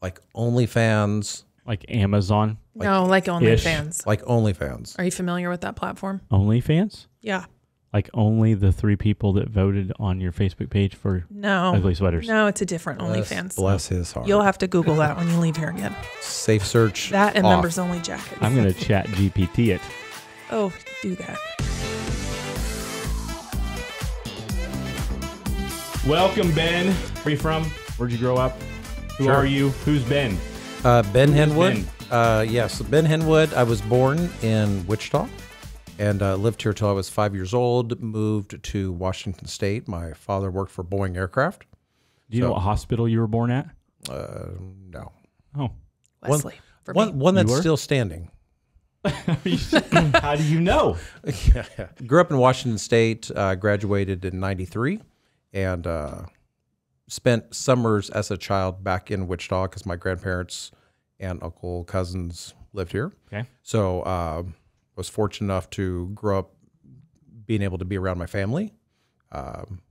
like OnlyFans. Like Amazon? No, like OnlyFans. Like OnlyFans. Are you familiar with that platform? OnlyFans? Yeah. Like only the 3 people that voted on your Facebook page for ugly sweaters? No, it's a different OnlyFans. Bless his heart. You'll have to Google that when you leave here again. Safe search. That and off. members only jackets. I'm going to chat GPT it. Oh, do that. Welcome, Ben. Where you from? Where'd you grow up? Who are you? Who's Ben? Ben Henwood. Ben? Yes, Ben Henwood. I was born in Wichita and lived here till I was 5 years old. Moved to Washington State. My father worked for Boeing Aircraft. Do you know what hospital you were born at? No. Oh. Wesley. One that's still standing. How do you know? Grew up in Washington State, graduated in 93, and spent summers as a child back in Wichita because my grandparents and uncle cousins lived here. Okay. So was fortunate enough to grow up being able to be around my family,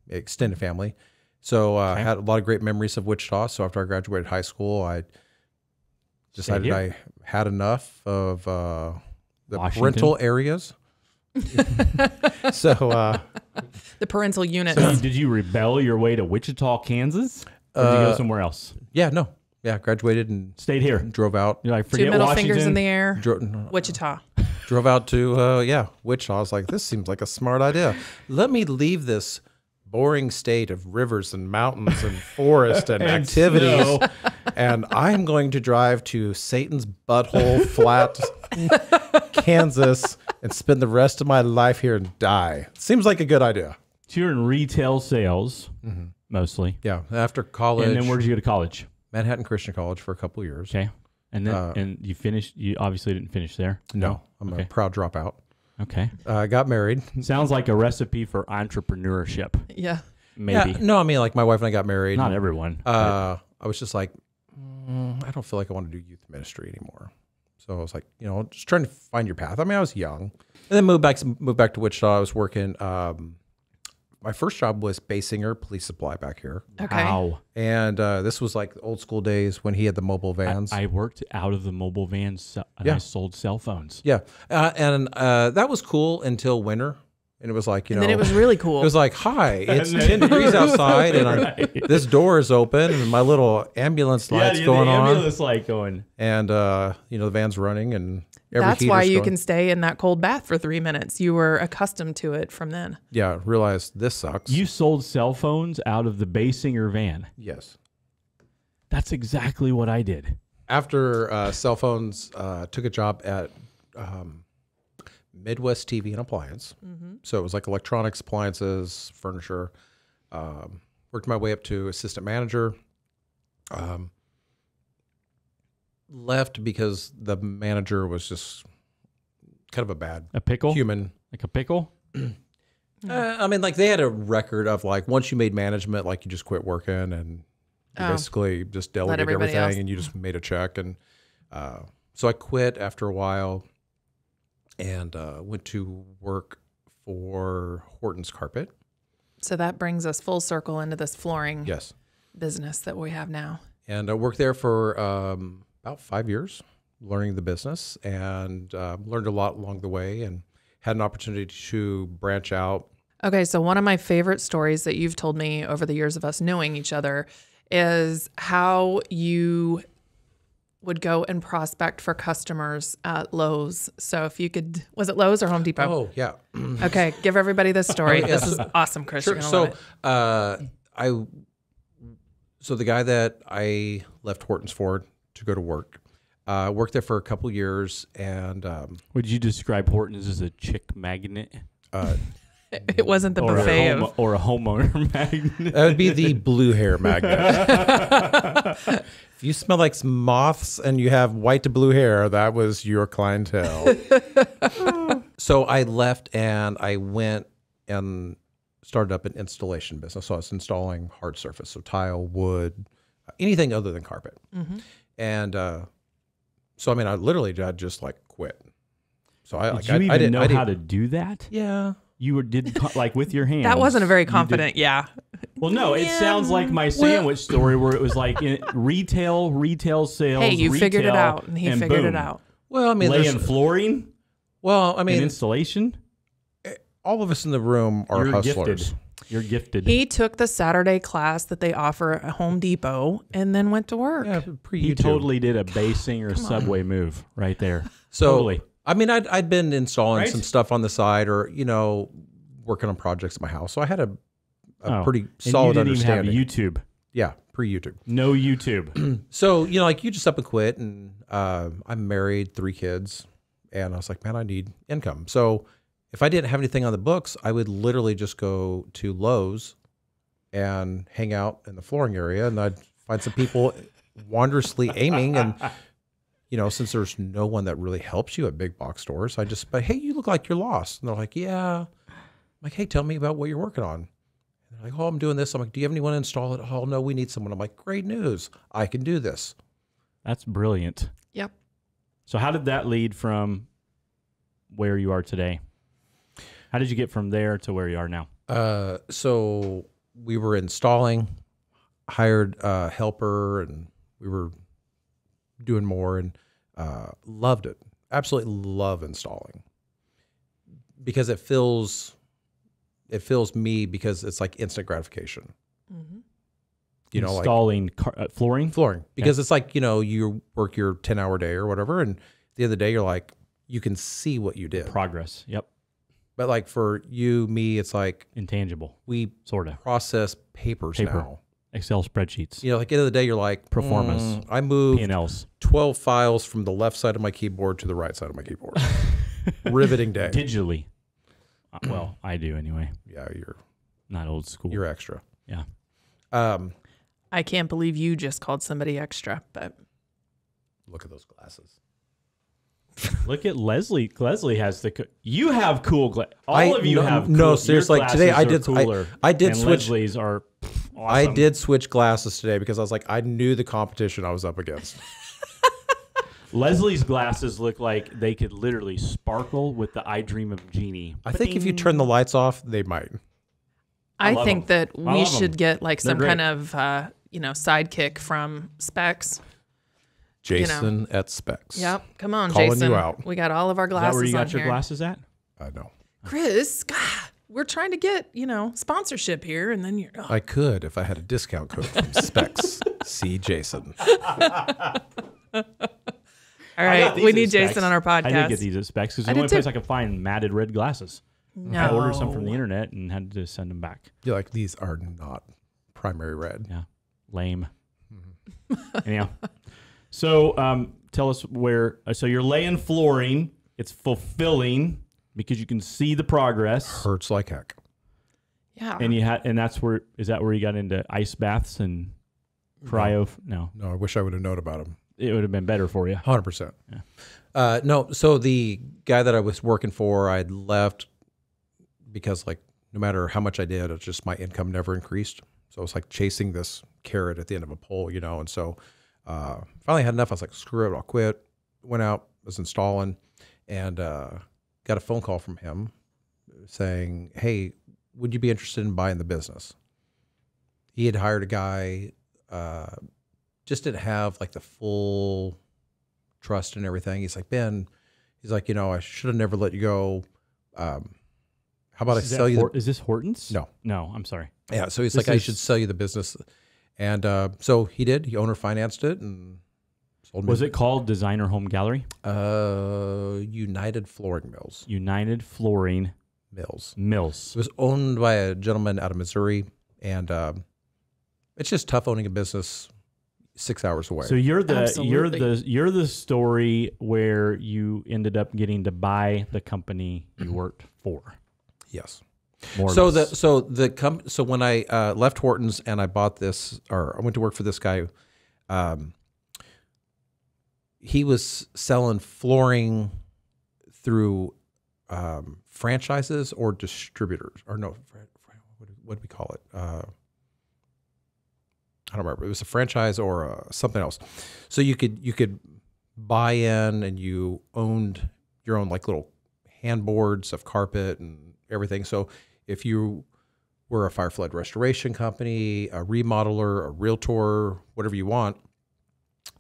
extended family. So had a lot of great memories of Wichita. So after I graduated high school, I decided I had enough of the parental areas. So the parental unit. So did you rebel your way to Wichita, Kansas? Or did you go somewhere else? Yeah, no. Yeah, graduated and stayed here. Drove out. You're like, forget 2 middle Washington. fingers in the air. Wichita. Drove out to, Wichita. I was like, this seems like a smart idea. Let me leave this boring state of rivers and mountains and forest and activities. And I'm going to drive to Satan's butthole flat, Kansas, and spend the rest of my life here and die. Seems like a good idea. So you're in retail sales, mostly. Yeah. After college. And then where did you go to college? Manhattan Christian College for a couple of years. Okay. And then and you finished, you obviously didn't finish there? No. I'm a proud dropout. Okay. Got married. Sounds like a recipe for entrepreneurship. Yeah. Maybe. Yeah, no, I mean, like my wife and I got married. Not everyone. I was just like, I don't feel like I want to do youth ministry anymore. So I was like, just trying to find your path. I mean, I was young, and then moved back to Wichita. I was working. My first job was bay singer, police supply back here. Okay. Wow. And this was like old school days when he had the mobile vans. I worked out of the mobile vans and I sold cell phones. Yeah, and that was cool until winter. And it was like, and then it was really cool. It was like, hi, it's 10 degrees outside, and this door is open, and my little ambulance light's going on. Ambulance light going. And, the van's running, and that's why you can stay in that cold bath for 3 minutes. You were accustomed to it from then. Yeah, realized this sucks. You sold cell phones out of the bay singer van. Yes. That's exactly what I did. After cell phones, took a job at Midwest TV and Appliance. So it was like electronics, appliances, furniture. Worked my way up to assistant manager. Left because the manager was just kind of a bad human. Like a pickle? I mean, like they had a record of like once you made management, like you just quit working and you basically just delegated everything and you just made a check. And so I quit after a while. And went to work for Horton's Carpet. So that brings us full circle into this flooring business that we have now. And I worked there for about 5 years, learning the business, and learned a lot along the way and had an opportunity to branch out. Okay, so one of my favorite stories that you've told me over the years of us knowing each other is how you would go and prospect for customers at Lowe's. So if you could, was it Lowe's or Home Depot? Oh, yeah. Okay, give everybody this story. This is awesome, Chris. Sure. You're gonna love it. So the guy that I left Horton's for to go to work, worked there for a couple years, and would you describe Horton's as a chick magnet? It wasn't the buffet or a homeowner magnet. That would be the blue hair magnet. If you smell like some moths and you have white to blue hair, that was your clientele. So I left and I went and started up an installation business. So I was installing hard surface, so tile, wood, anything other than carpet. And so, I mean, I literally just like quit. So I didn't know how to do that? Yeah. did like with your hands. That wasn't a very confident, yeah. Well, no, it sounds like my sandwich story where it was like retail sales. Hey, you figured it out, and he figured boom. it out. Well, I mean, Laying flooring. Well, I mean, and installation. all of us in the room are hustlers. Gifted. You're gifted. He took the Saturday class that they offer at Home Depot and then went to work. Yeah, he totally did a Basing or Subway move right there. So, totally. I mean, I'd been installing Right? some stuff on the side, or working on projects at my house. So I had a pretty solid and you didn't understanding. Even have YouTube. Yeah, pre-YouTube. No YouTube. So like you just up and quit, and I'm married, 3 kids, and I was like, man, I need income. So if I didn't have anything on the books, I would literally just go to Lowe's and hang out in the flooring area, and I'd find some people wondrously aiming. And, since there's no one that really helps you at big box stores, but hey, you look like you're lost. And they're like, yeah. I'm like, hey, tell me about what you're working on. And they're like, oh, I'm doing this. I'm like, do you have anyone to install it? Oh, no, we need someone. I'm like, great news. I can do this. That's brilliant. Yep. So how did that lead from where you are today? How did you get from there to where you are now? So we were installing, hired a helper, and we were doing more, and loved it. Absolutely love installing, because it fills me, because it's like instant gratification. Mm-hmm. Installing flooring? Flooring. Because it's like, you work your 10-hour day or whatever, and at the end of the day, you're like, you can see what you did. Progress. Yep. But like for you, me, it's like intangible. We sort of process paper now. Excel spreadsheets. Like at the end of the day, you're like, performance. I moved P&Ls. 12 files from the left side of my keyboard to the right side of my keyboard. Riveting day. Digitally. Well, I do anyway. Yeah, you're not old school. You're extra. Yeah. I can't believe you just called somebody extra, but look at those glasses. Look at Leslie. Leslie has you have cool glasses. All of you have cool. No, seriously, like today I did cooler, I did and switch. Leslie's are awesome. I did switch glasses today because I was like, I knew the competition I was up against. Leslie's glasses look like they could literally sparkle with the I Dream of Jeannie. I think if you turn the lights off, they might. I think that we should get like some kind of sidekick from Specs. Jason at Specs. Yep. Come on, Calling Jason. you out. We got all of our glasses. Is that where you got on your glasses at? I know. Chris, God, we're trying to get, sponsorship here, and then you're... Oh. I could if I had a discount code from Specs. See Jason. All right, we need Jason on our podcast. I did get these at Specs because it's the only place I could find matted red glasses. No. I ordered some from the internet and had to send them back. You're like, these are not primary red. Yeah. Lame. Mm-hmm. Anyhow. So tell us where, so you're laying flooring. It's fulfilling because you can see the progress. Hurts like heck. Yeah. And that's where, is that where you got into ice baths and cryo? No, I wish I would have known about them. It would have been better for you. 100%. Yeah. No, so the guy that I was working for, I'd left because like no matter how much I did, it's just my income never increased. So it was like chasing this carrot at the end of a pole, and so finally had enough. I was like, screw it, I'll quit. Went out, was installing, and got a phone call from him saying, hey, would you be interested in buying the business? He had hired a guy, just didn't have like the full trust and everything. He's like, Ben, he's like, I should have never let you go. How about I sell you? Is this Hortons? No, I'm sorry. Yeah. So he's like, I should sell you the business. And so he did. He owner financed it and sold me. Was it called Designer Home Gallery? United Flooring Mills. United Flooring Mills. It was owned by a gentleman out of Missouri, and it's just tough owning a business 6 hours away. So you're the story where you ended up getting to buy the company you worked for. Yes. More so or less. so when I left Hortons and I bought this, or I went to work for this guy, he was selling flooring through franchises or distributors, or no, what do we call it? I don't remember. It was a franchise or something else. So you could buy in, and you owned your own like little handboards of carpet and everything. So if you were a fire flood restoration company, a remodeler, a realtor, whatever you want,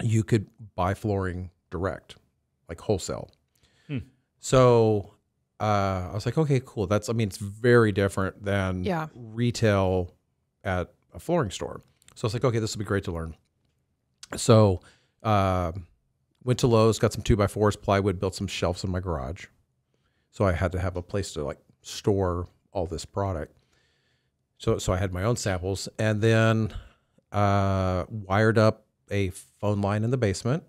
you could buy flooring direct, like wholesale. So I was like, okay, cool. I mean, it's very different than retail at a flooring store. So I was like, okay, this will be great to learn. So went to Lowe's, got some 2x4s, plywood, built some shelves in my garage. So I had to have a place to like store all this product. So I had my own samples, and then wired up a phone line in the basement,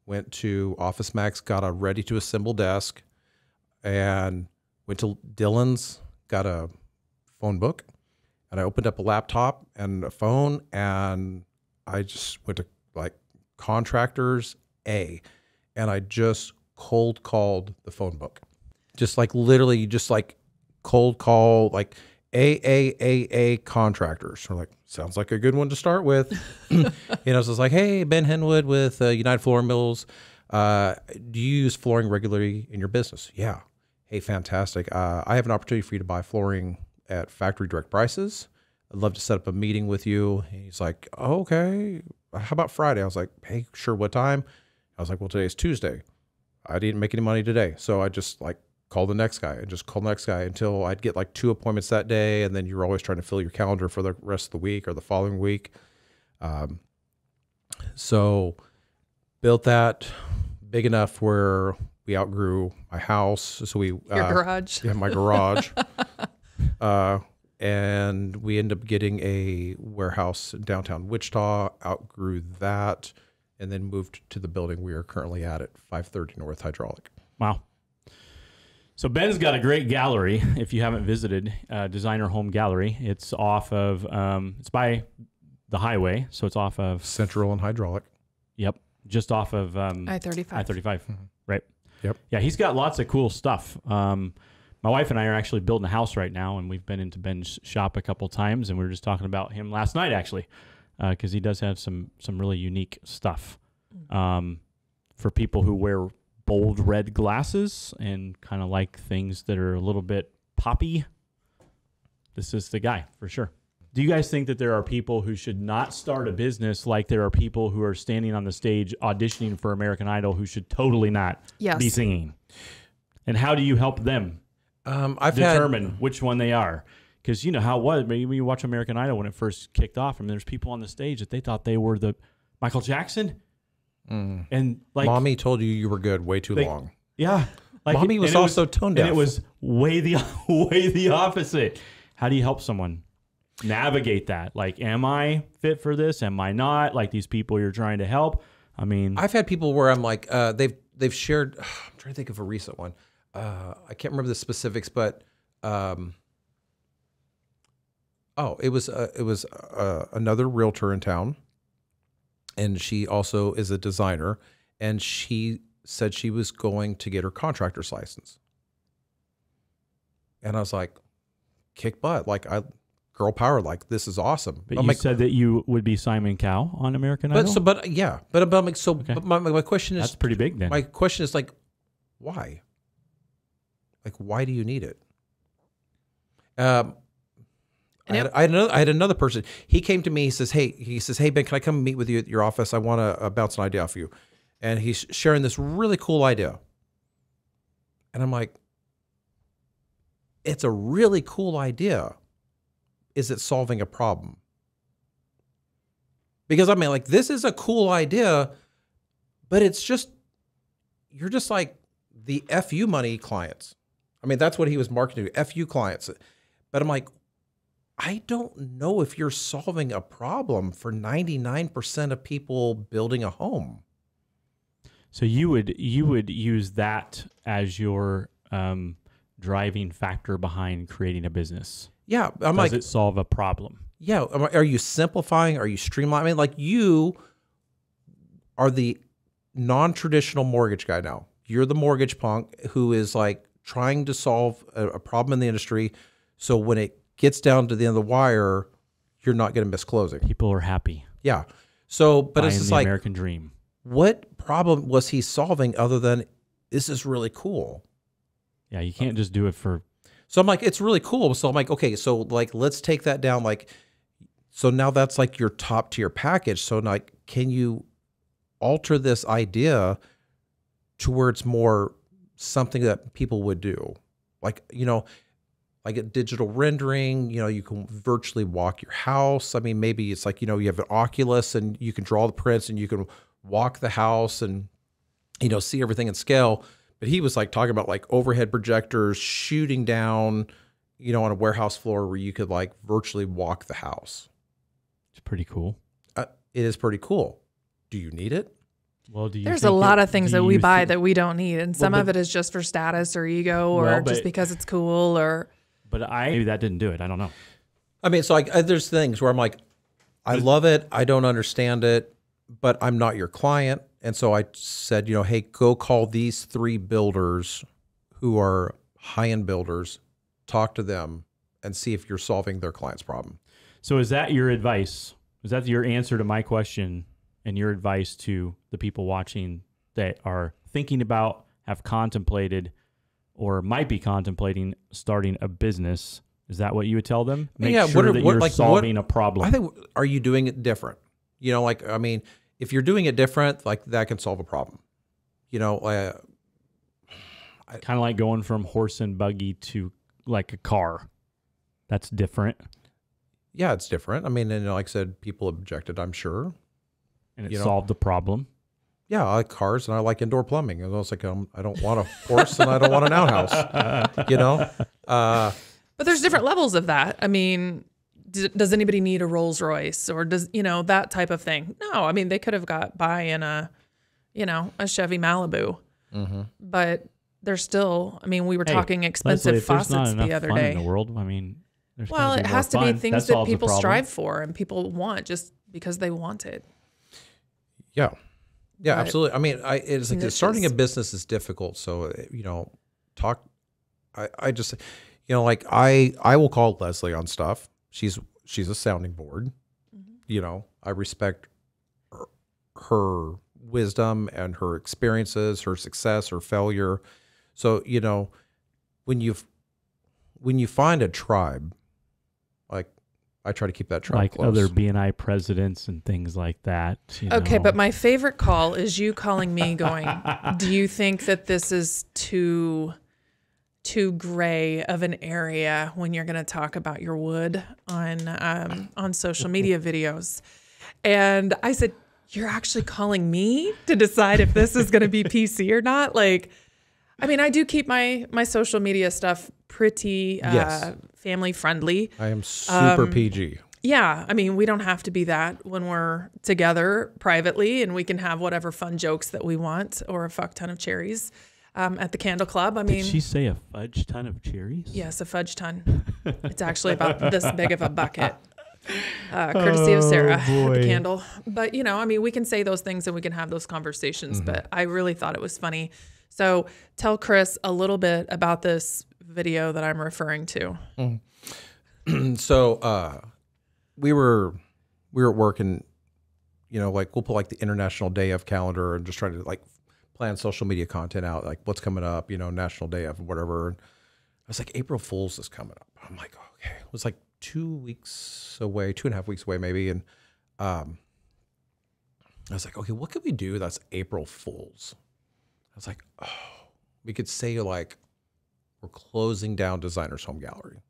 went to Office Max, got a ready to assemble desk, and went to Dillon's, got a phone book, and I opened up a laptop and a phone, and I just went to like Contractors A, and I just cold called the phone book. Just like literally just like cold call, like A Contractors. We're like, sounds like a good one to start with. So it's like, hey, Ben Henwood with United Flooring Mills. Do you use flooring regularly in your business? Yeah. Hey, fantastic. I have an opportunity for you to buy flooring at factory direct prices. I'd love to set up a meeting with you. And he's like, oh, okay. How about Friday? I was like, hey, sure. What time? I was like, well, today's Tuesday. I didn't make any money today. So I just like call the next guy and just call the next guy until I'd get like 2 appointments that day. And then you're always trying to fill your calendar for the rest of the week or the following week. So built that big enough where we outgrew my house. So your garage. Yeah, my garage. And we ended up getting a warehouse in downtown Wichita, outgrew that, and then moved to the building we are currently at 530 North Hydraulic. Wow. So Ben's got a great gallery. If you haven't visited, Designer Home Gallery, it's off of, it's by the highway. So it's off of Central and Hydraulic. Yep. Just off of I-35. I-35, right? Yep. Yeah, he's got lots of cool stuff. My wife and I are actually building a house right now, and we've been into Ben's shop a couple times, and we were just talking about him last night, actually, because he does have some really unique stuff for people who wear bold red glasses and kind of like things that are a little bit poppy. This is the guy, for sure. Do you guys think that there are people who should not start a business like there are people who are standing on the stage auditioning for American Idol who should totally not be singing? And how do you help them determine which one they are? Because you know how it was. Maybe when you watch American Idol when it first kicked off, I mean, there's people on the stage that they thought they were the Michael Jackson. And like, Mommy told you were good way too long. Yeah. Like, Mommy was also tone deaf. And it was way the opposite. How do you help someone navigate that? Like, am I fit for this? Am I not? Like these people you're trying to help. I mean, I've had people where I'm like, they've shared. I'm trying to think of a recent one. I can't remember the specifics, but it was another realtor in town, and she also is a designer, and she said she was going to get her contractor's license, and I was like, kick butt, like girl power, like this is awesome. But you said that you would be Simon Cowell on American Idol. But my question is, that's pretty big then. My question is like, why? Like, why do you need it? I had another person. He came to me. He says, "Hey, Ben, can I come meet with you at your office? I want to bounce an idea off you." And he's sharing this really cool idea. And I'm like, "It's a really cool idea. Is it solving a problem?" Because I mean, like, this is a cool idea, but it's just, you're just like the FU money clients. I mean, that's what he was marketing to, FU clients. But I'm like, I don't know if you're solving a problem for 99% of people building a home. So you would use that as your driving factor behind creating a business. Yeah. Does it solve a problem? Yeah. Are you simplifying? Are you streamlining? I mean, like, you are the non-traditional mortgage guy now. You're the mortgage punk who is like trying to solve a problem in the industry. So when it gets down to the end of the wire, you're not going to miss closing. People are happy. Yeah. So, but it's just the like, American dream. What problem was he solving other than this is really cool? Yeah, you can't just do it for So I'm like, it's really cool. So I'm like, okay, so like, let's take that down. Like, so now that's like your top tier package. So like, can you alter this idea to where it's more something that people would do? Like, you know, like a digital rendering, you know, you can virtually walk your house. I mean, maybe it's like, you know, you have an Oculus and you can draw the prints and you can walk the house and, you know, see everything in scale. But he was like talking about like overhead projectors shooting down, you know, on a warehouse floor where you could like virtually walk the house. It's pretty cool. It is pretty cool. Do you need it? Well, there's a lot of things that we buy that we don't need. And some of it is just for status or ego or just because it's cool or. But maybe that didn't do it. I don't know. I mean, so there's things where I'm like, I love it. I don't understand it, but I'm not your client. And so I said, you know, hey, go call these 3 builders who are high-end builders, talk to them and see if you're solving their client's problem. So is that your advice? Is that your answer to my question and your advice to the people watching that are thinking about, have contemplated, or might be contemplating starting a business? Is that what you would tell them? Make sure that you're solving a problem. I think, are you doing it different? You know, like, I mean, if you're doing it different, like that can solve a problem. You know, kind of like going from horse and buggy to like a car. That's different. Yeah, it's different. I mean, and like I said, people objected, I'm sure. And it solved the problem. Yeah, I like cars and I like indoor plumbing. And I was like, I don't want a horse and I don't want an outhouse, you know? But there's different levels of that. I mean, does anybody need a Rolls Royce or does, you know, that type of thing? No, I mean, they could have got by in a, you know, a Chevy Malibu. Mm-hmm. But they're still, I mean, we were talking expensive Leslie, faucets the other day. In the world, I mean, well, it has to be things that people strive for and people want just because they want it. Yeah. Yeah, absolutely. I mean, it's like starting a business is difficult. So, you know, I just, you know, like I will call Leslie on stuff. She's a sounding board. Mm-hmm. You know, I respect her wisdom and her experiences, her success, her failure. So, you know, when you find a tribe, like I try to keep that tribe like close. Other BNI presidents and things like that. Okay, but my favorite call is you calling me going, do you think that this is too gray of an area when you're going to talk about your wood on social media videos? And I said, you're actually calling me to decide if this is going to be PC or not? Like, I mean, I do keep my social media stuff pretty family friendly. I am super PG. Yeah. I mean, we don't have to be that when we're together privately and we can have whatever fun jokes that we want or a fuck ton of cherries at the Candle Club. I mean, did she say a fudge ton of cherries? Yes, a fudge ton. It's actually about this big of a bucket. Courtesy of Sarah at the Candle. But, you know, I mean, we can say those things and we can have those conversations, but I really thought it was funny. So tell Chris a little bit about this video that I'm referring to. So we were at work and, you know, like we'll put like the International Day of calendar and just try to like plan social media content out, like what's coming up, you know, National Day of whatever. And I was like, April Fool's is coming up. I'm like, okay. It was like 2 weeks away, 2.5 weeks away maybe. And I was like, okay, what could we do that's April Fool's? I was like, oh, we could say like we're closing down Designer's Home Gallery.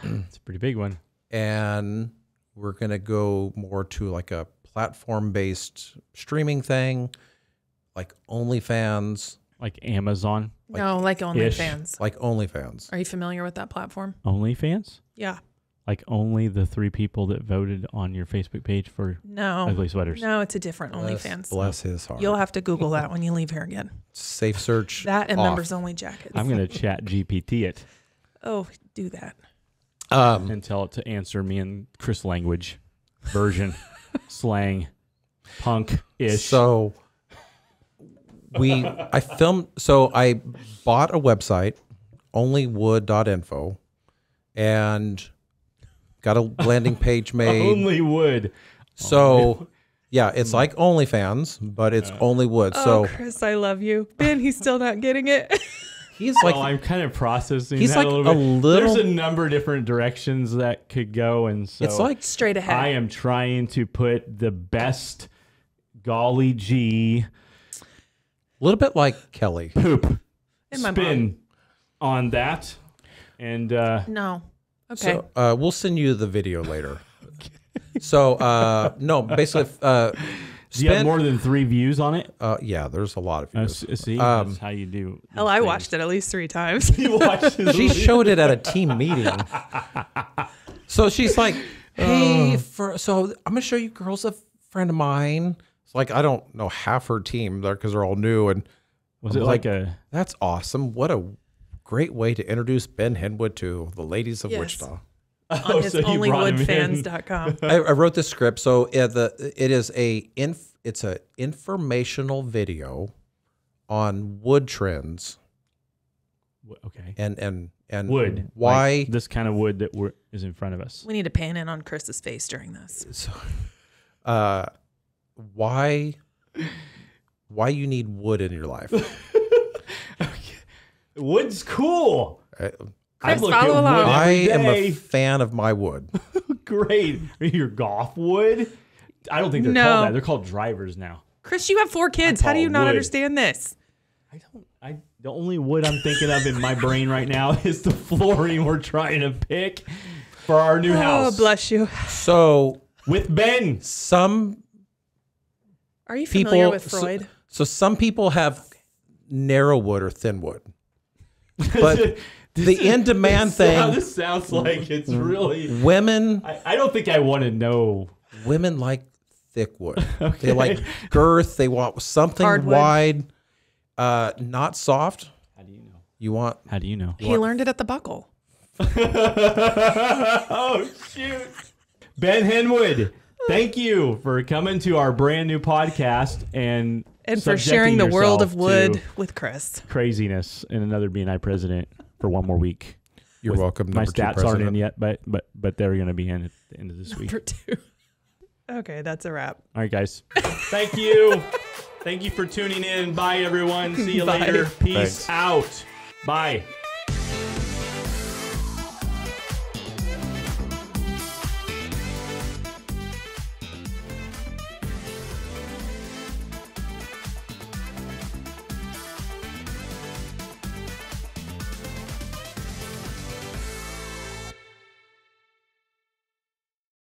It's a pretty big one. And we're going to go more to like a platform-based streaming thing, like OnlyFans. Like Amazon? No, like OnlyFans. Like OnlyFans. Are you familiar with that platform? OnlyFans? Yeah. Like only the 3 people that voted on your Facebook page for ugly sweaters? No, it's a different OnlyFans. Bless his heart. You'll have to Google that when you leave here again. Safe search. That and off. members only jackets. I'm going to chat GPT it. Oh, do that. And tell it to answer me in Chris language, version, slang, punk-ish. So I bought a website, onlywood.info, and got a landing page made. Only wood. So yeah, it's like OnlyFans, but it's only wood. Oh, Chris, I love you. Ben, he's still not getting it. He's So like I'm kind of processing he's that like a little bit. little. There's a number of different directions that could go, and so It's like Straight ahead. I am trying to put the best golly gee a little bit like Kelly. poop And my spin on that. And No. Okay. So we'll send you the video later. So no, basically, do you have more than 3 views on it? yeah, there's a lot of views. See, that's how you do. Hell, I watched it at least 3 times. You watched it. She showed it at a team meeting. So she's like, "Hey, so I'm gonna show you girls a friend of mine." It's like I don't know half her team there because they're all new, and Was I'm it like a? That's awesome. What a great way to introduce Ben Henwood to the ladies of Yes. Wichita. On his so you brought him in. onlywoodfans.com. I wrote the script, so it is it's a informational video on wood trends Okay. and Wood. why Like this kind of wood that is in front of us. We need to pan in on Chris's face during this. so, why you need wood in your life. Wood's cool. I Chris, look follow at along. wood I every am day. a fan of my wood. Great. Your golf wood? I don't think they're No. called that. They're called drivers now. Chris, you have 4 kids. How do call you not wood. understand this? The only wood I'm thinking of in my brain right now is the flooring we're trying to pick for our new house. Oh, bless you. So With Ben. some Are you people, familiar with Freud? so some people have narrow wood or thin wood, but the in-demand thing. This sounds like it's really. Women I don't think I want to know. like thick wood. They like girth. They want something Hardwood. wide, not soft. How do you know? You want How do you know? He learned it at the buckle. Oh, shoot. Ben Henwood, thank you for coming to our brand new podcast and for sharing the world of subjecting wood yourself with Chris. to craziness and another BNI president for one more week. You're welcome. My number 2 stats aren't president. in yet, but they're going to be in at the end of this week. Number 2. Okay, that's a wrap. All right, guys. Thank you. Thank you for tuning in. Bye, everyone. See you Bye. later. Peace Thanks. out. Bye.